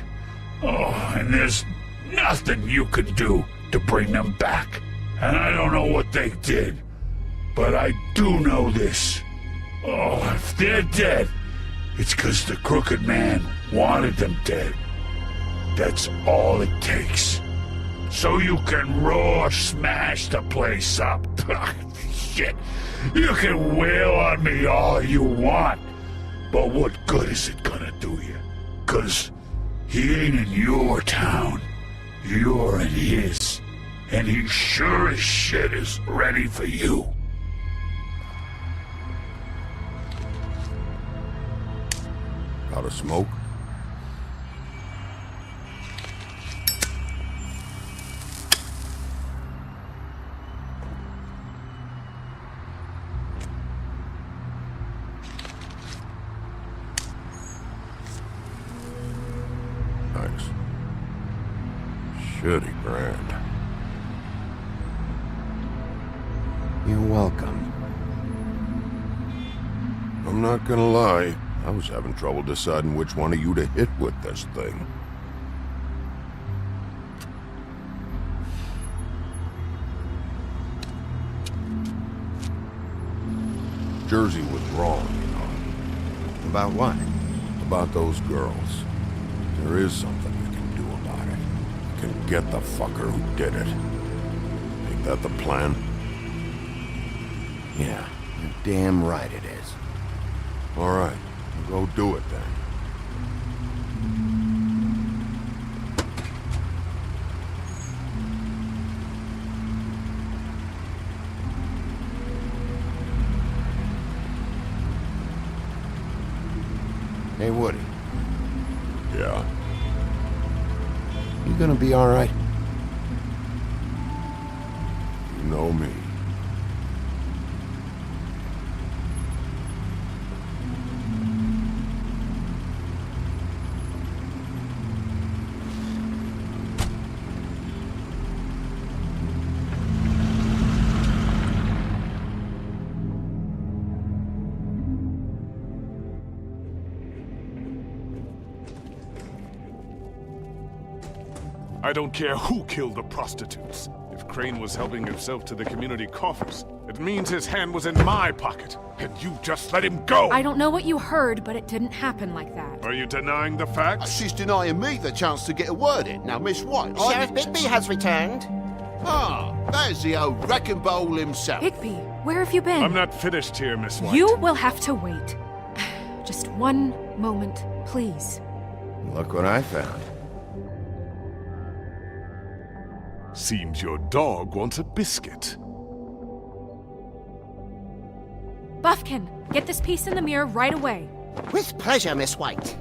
Oh, and there's nothing you can do to bring them back. and I don't know what they did, but I do know this. Oh, if they're dead, it's 'cause the Crooked Man wanted them dead. That's all it takes. So you can raw smash the place up. Shit, you can wail on me all you want, but what good is it gonna do you? 'Cause he ain't in your town. You're in his. And he sure as shit is ready for you. Got a smoke? Thanks. Shitty brand. You're welcome. I'm not gonna lie, I was having trouble deciding which one of you to hit with this thing. Jersey was wrong, you know. About what? About those girls. There is something we can do about it. We can get the fucker who did it. Ain't that the plan? Yeah, you're damn right it is. All right, go do it then. Hey, Woody. Yeah? You gonna be all right? You know me. I don't care who killed the prostitutes. If Crane was helping himself to the community coffers, it means his hand was in my pocket, and you just let him go! I don't know what you heard, but it didn't happen like that. Are you denying the facts? She's denying me the chance to get a word in. Now, Miss White... Sheriff Bigby has returned. Ah, there's the old wrecking bowl himself. Bigby, where have you been? I'm not finished here, Miss White. You will have to wait. Just one moment, please. Look what I found. Seems your dog wants a biscuit. Buffkin, get this piece in the mirror right away. With pleasure, Miss White.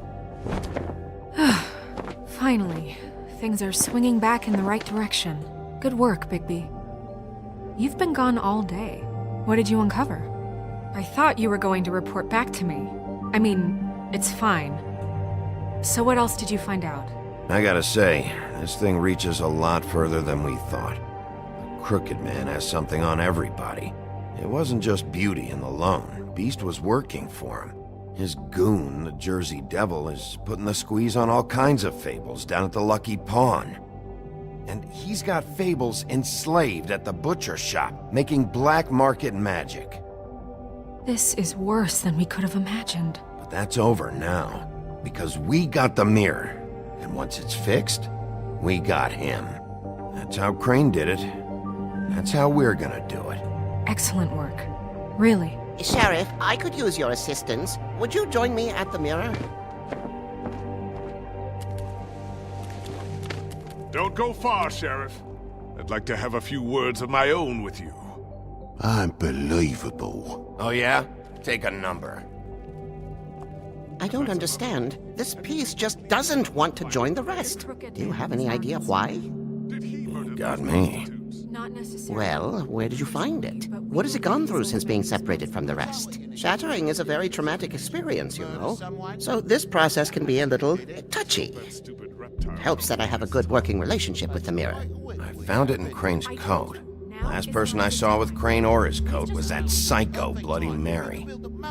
Finally, things are swinging back in the right direction. Good work, Bigby. You've been gone all day. What did you uncover? I thought you were going to report back to me. I mean, it's fine. So what else did you find out? I gotta say, this thing reaches a lot further than we thought. The Crooked Man has something on everybody. It wasn't just Beauty and the Lone. Beast was working for him. His goon, the Jersey Devil, is putting the squeeze on all kinds of fables down at the Lucky Pawn. And he's got fables enslaved at the butcher shop, making black market magic. This is worse than we could have imagined. But that's over now, because we got the mirror. And once it's fixed, we got him. That's how Crane did it. That's how we're gonna do it. Excellent work. Really. Sheriff, I could use your assistance. Would you join me at the mirror? Don't go far, Sheriff. I'd like to have a few words of my own with you. Unbelievable. Oh yeah? Take a number. I don't understand. This piece just doesn't want to join the rest. Do you have any idea why? You got me. Not necessarily. Well, where did you find it? What has it gone through since being separated from the rest? Shattering is a very traumatic experience, you know. So this process can be a little touchy. It helps that I have a good working relationship with the mirror. I found it in Crane's coat. Last person I saw with Crane or his coat was that psycho Bloody Mary.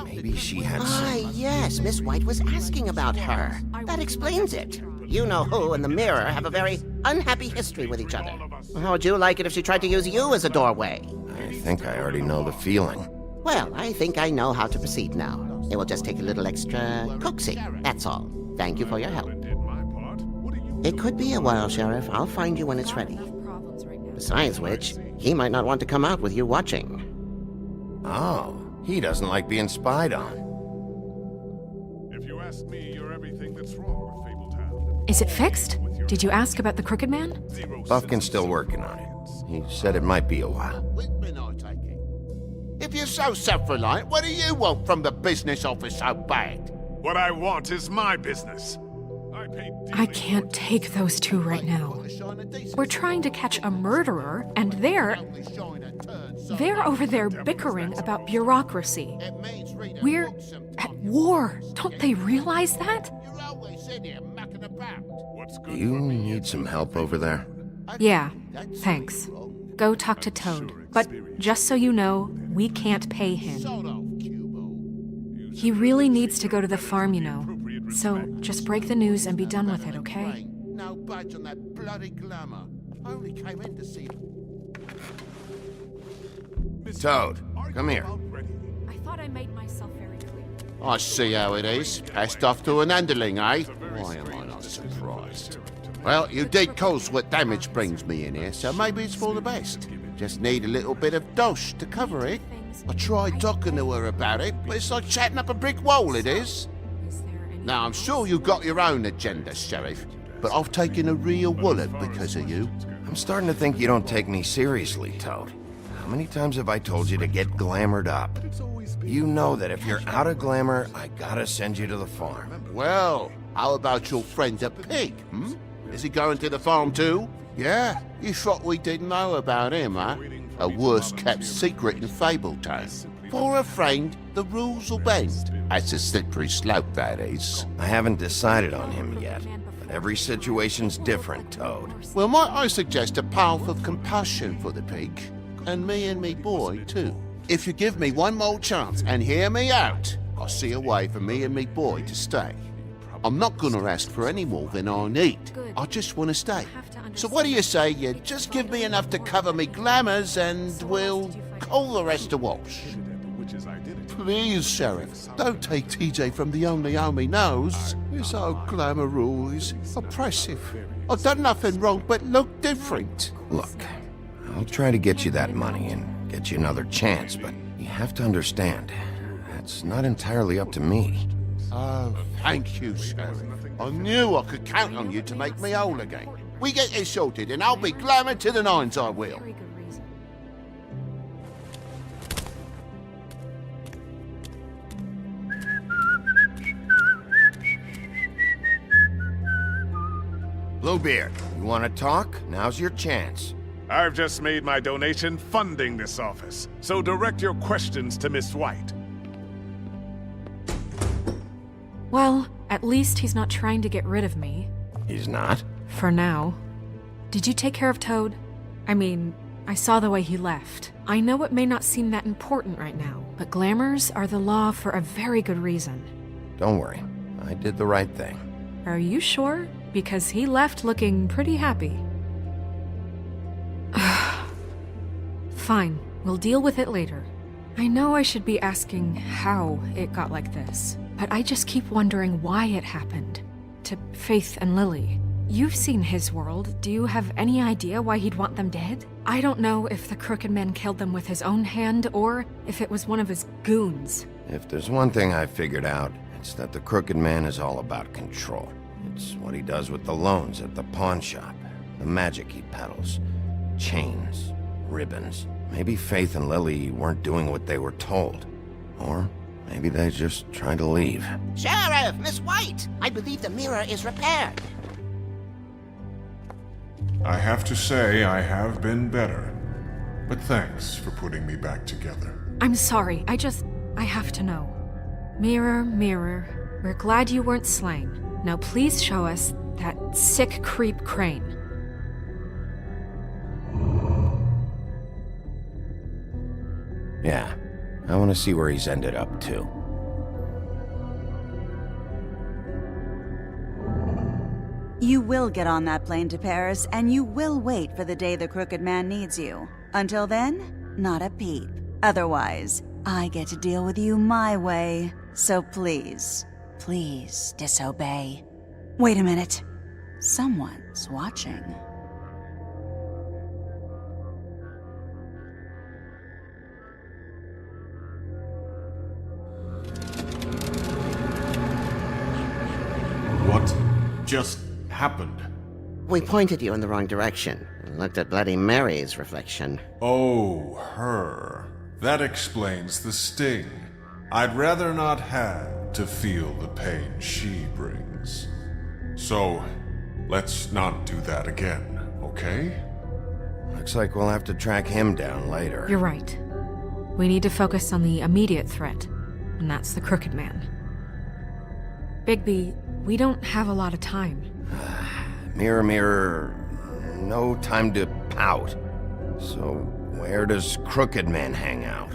Maybe she had some... Ah, yes, Miss White was asking about her. That explains it. you-know-who and the mirror have a very unhappy history with each other. How would you like it if she tried to use you as a doorway? I think I already know the feeling. Well, I think I know how to proceed now. It will just take a little extra coaxing, that's all. Thank you for your help. It could be a while, Sheriff. I'll find you when it's ready. Besides which, he might not want to come out with you watching. Oh, he doesn't like being spied on. If you ask me, you're everything that's wrong with Fabletown. Is it fixed? Did you ask about the Crooked Man? Buffkin's still working on it. He said it might be a while. If you're so self-reliant, what do you want from the business office so bad? What I want is my business. I can't take those two right now. We're trying to catch a murderer, and they're over there bickering about bureaucracy. We're at war. Don't they realize that? Do you need some help over there? Yeah, thanks. Go talk to Toad. But just so you know, we can't pay him. He really needs to go to the farm, you know. So just break the news and be done with it, okay? No budge on that bloody glamour. I only came in to see... Toad, come here. I thought I made myself very clear. I see how it is. Passed off to an underling, eh? Why am I not surprised? Well, you did cause what damage brings me in here, so maybe it's for the best. Just need a little bit of dosh to cover it. I tried talking to her about it, but it's like chatting up a brick wall, it is. Now, I'm sure you've got your own agenda, Sheriff, but I've taken a real wallet because of you. I'm starting to think you don't take me seriously, Toad. How many times have I told you to get glamored up? You know that if you're out of glamour, I gotta send you to the farm. Well, how about your friend the pig, hmm? Is he going to the farm too? Yeah? You thought we didn't know about him, huh? A worst-kept secret in Fabletown. For a friend, the rules will bend. That's a slippery slope, that is. I haven't decided on him yet, but every situation's different, Toad. Well, might I suggest a path of compassion for the pig? And me boy, too. If you give me one more chance and hear me out, I'll see a way for me and me boy to stay. I'm not gonna ask for any more than I need. I just want to stay. So what do you say you just give me enough to cover me glamours and we'll call the rest a wash? Please, Sheriff, don't take TJ from the only home he knows. This old glamour rule is oppressive. I've done nothing wrong but look different. Look, I'll try to get you that money and get you another chance, but you have to understand, that's not entirely up to me. Oh, thank you, Sheriff. I knew I could count on you to make me whole again. We get this sorted and I'll be glamour to the nines, I will. Bluebeard, you want to talk? Now's your chance. I've just made my donation funding this office, so direct your questions to Miss White. Well, at least he's not trying to get rid of me. He's not? For now. Did you take care of Toad? I mean, I saw the way he left. I know it may not seem that important right now, but glamours are the law for a very good reason. Don't worry, I did the right thing. Are you sure? Because he left looking pretty happy. Fine, we'll deal with it later. I know I should be asking how it got like this, but I just keep wondering why it happened. To Faith and Lily. You've seen his world. Do you have any idea why he'd want them dead? I don't know if the Crooked Man killed them with his own hand or if it was one of his goons. If there's one thing I've figured out, it's that the Crooked Man is all about control. It's what he does with the loans at the pawn shop, the magic he peddles, chains, ribbons. Maybe Faith and Lily weren't doing what they were told. Or maybe they just tried to leave. Sheriff, Miss White! I believe the mirror is repaired. I have to say I have been better. But thanks for putting me back together. I'm sorry, I have to know. Mirror, mirror, we're glad you weren't slain. Now please show us that sick creep Crane. Yeah, I want to see where he's ended up, too. You will get on that plane to Paris, and you will wait for the day the Crooked Man needs you. Until then, not a peep. Otherwise, I get to deal with you my way. So please, please disobey. Wait a minute. Someone's watching. What just happened? We pointed you in the wrong direction and looked at Bloody Mary's reflection. Oh, her. That explains the sting. I'd rather not have to feel the pain she brings. So, let's not do that again, okay? Looks like we'll have to track him down later. You're right. We need to focus on the immediate threat, and that's the Crooked Man. Bigby, we don't have a lot of time. Mirror, mirror, no time to pout. So, where does Crooked Man hang out?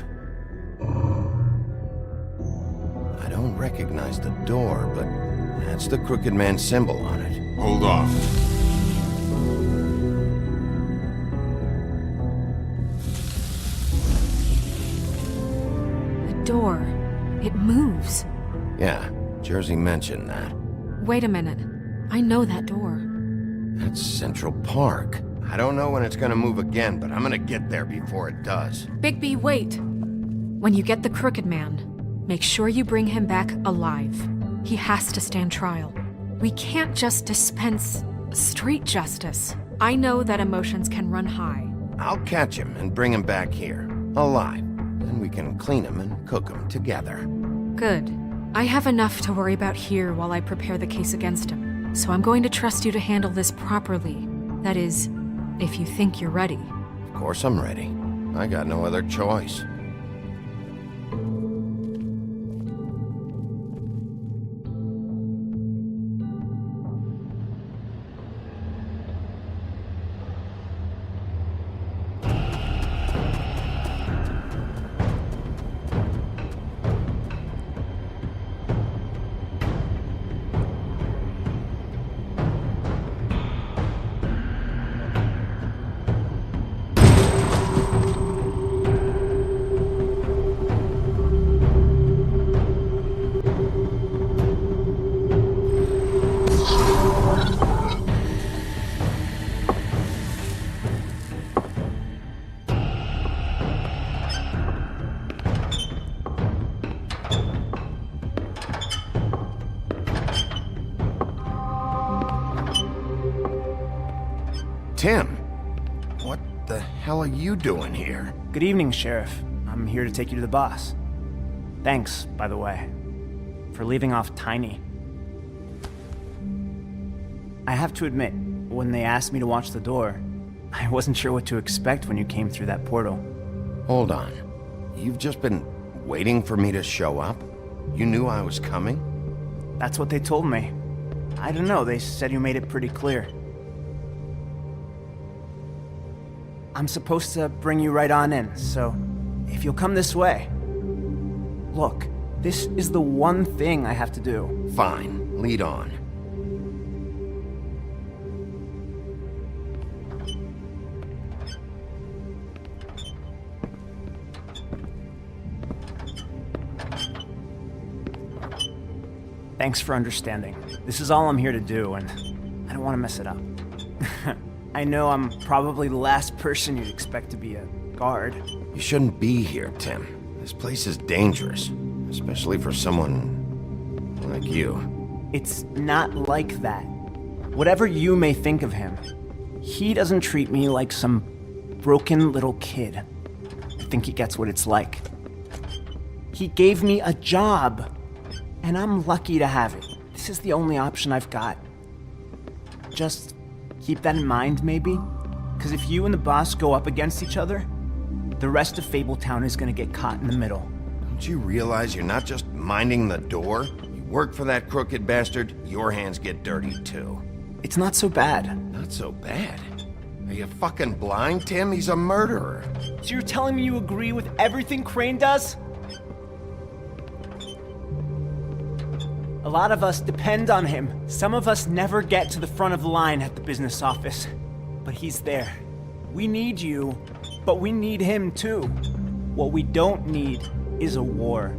I don't recognize the door, but that's the Crooked Man symbol on it. Hold on. The door. It moves. Yeah, Jersey mentioned that. Wait a minute. I know that door. That's Central Park. I don't know when it's gonna move again, but I'm gonna get there before it does. Bigby, wait! When you get the Crooked Man, make sure you bring him back alive. He has to stand trial. We can't just dispense street justice. I know that emotions can run high. I'll catch him and bring him back here, alive. Then we can clean him and cook him together. Good. I have enough to worry about here while I prepare the case against him. So I'm going to trust you to handle this properly. That is, if you think you're ready. Of course I'm ready. I got no other choice. Tim, what the hell are you doing here? Good evening, Sheriff. I'm here to take you to the boss. Thanks, by the way, for leaving off Tiny. I have to admit, when they asked me to watch the door, I wasn't sure what to expect when you came through that portal. Hold on. You've just been waiting for me to show up? You knew I was coming? That's what they told me. I don't know, they said you made it pretty clear. I'm supposed to bring you right on in, so if you'll come this way. Look, this is the one thing I have to do. Fine, lead on. Thanks for understanding. This is all I'm here to do, and I don't want to mess it up. I know I'm probably the last person you'd expect to be a guard. You shouldn't be here, Tim. This place is dangerous, especially for someone like you. It's not like that. Whatever you may think of him, he doesn't treat me like some broken little kid. I think he gets what it's like. He gave me a job, and I'm lucky to have it. This is the only option I've got. Just keep that in mind, maybe? Because if you and the boss go up against each other, the rest of Fabletown is gonna get caught in the middle. Don't you realize you're not just minding the door? You work for that crooked bastard, your hands get dirty too. It's not so bad. Not so bad? Are you fucking blind, Tim? He's a murderer. So you're telling me you agree with everything Crane does? A lot of us depend on him. Some of us never get to the front of the line at the business office. But he's there. We need you, but we need him too. What we don't need is a war.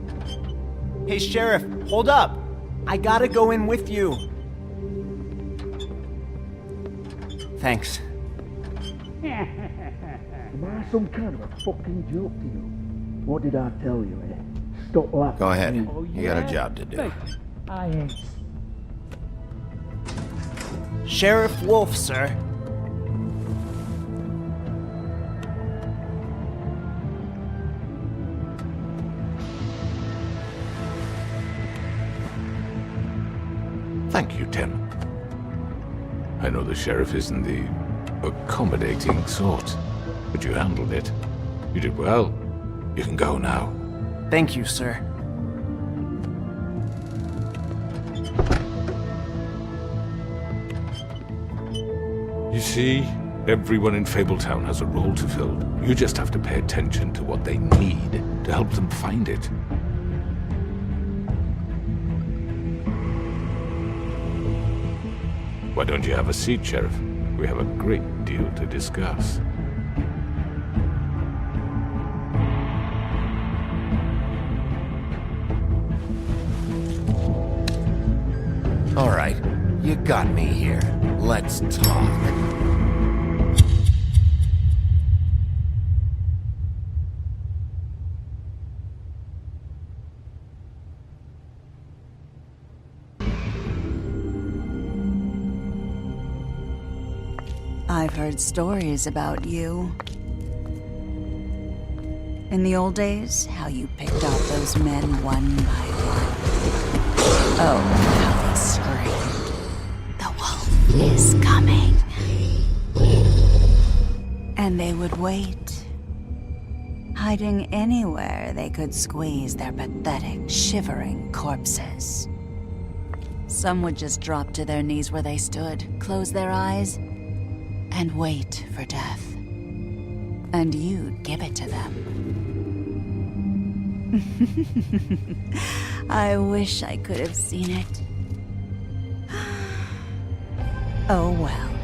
Hey, Sheriff, hold up! I gotta go in with you. Thanks. Am I some kind of a fucking joke to you? What did I tell you, eh? Stop laughing. Go ahead. Oh, You got a job to do. Mate, I ain't. Sheriff Wolf, sir. Thank you, Tim. I know the sheriff isn't the accommodating sort, but you handled it. You did well. You can go now. Thank you, sir. You see, everyone in Fabletown has a role to fill. You just have to pay attention to what they need to help them find it. Why don't you have a seat, Sheriff? We have a great deal to discuss. All right, you got me here. Let's talk. I've heard stories about you. In the old days, how you picked off those men one by one. Oh, how they screamed. The wolf is coming. And they would wait, hiding anywhere they could squeeze their pathetic, shivering corpses. Some would just drop to their knees where they stood, close their eyes, and wait for death. And you'd give it to them. I wish I could have seen it. Oh well.